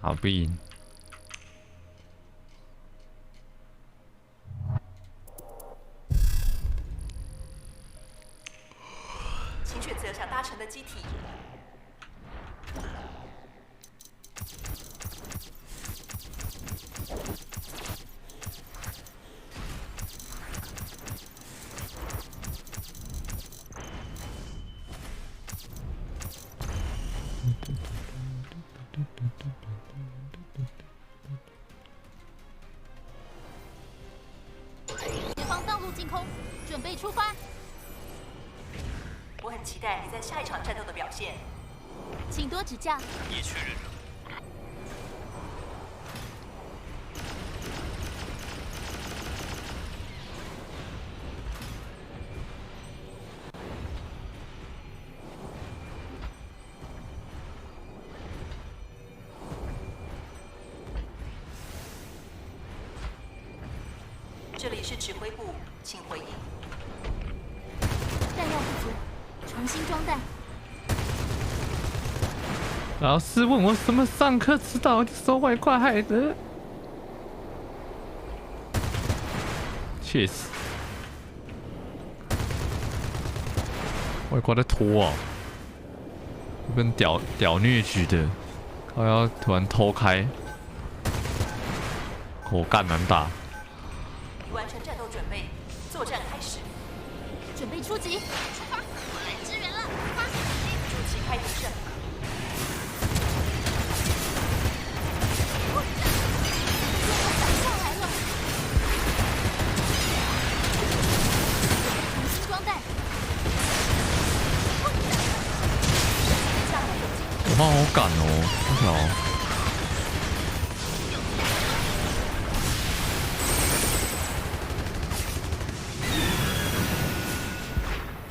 好，不赢。请选择想搭乘的机体。前方道路净空，准备出发。我很期待你在下一场战斗的表现。请多指教。也确认了。这里是指挥部，请回应。弹药不足，重新装弹。老师问我什么上课迟到就收外快害的，确实，外挂在拖啊，跟屌虐局的，靠要突然偷开，口干难打。已完成战斗准备，作战开始。准备出击，出发！我来支援了，出发！主旗开得胜。下来了，重新装弹。我妈好赶哦，这条。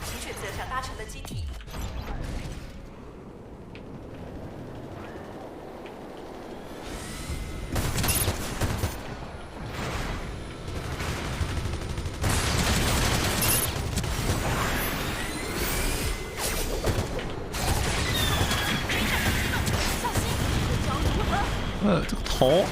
请选择想搭乘的机体。小心，脚如何？这个头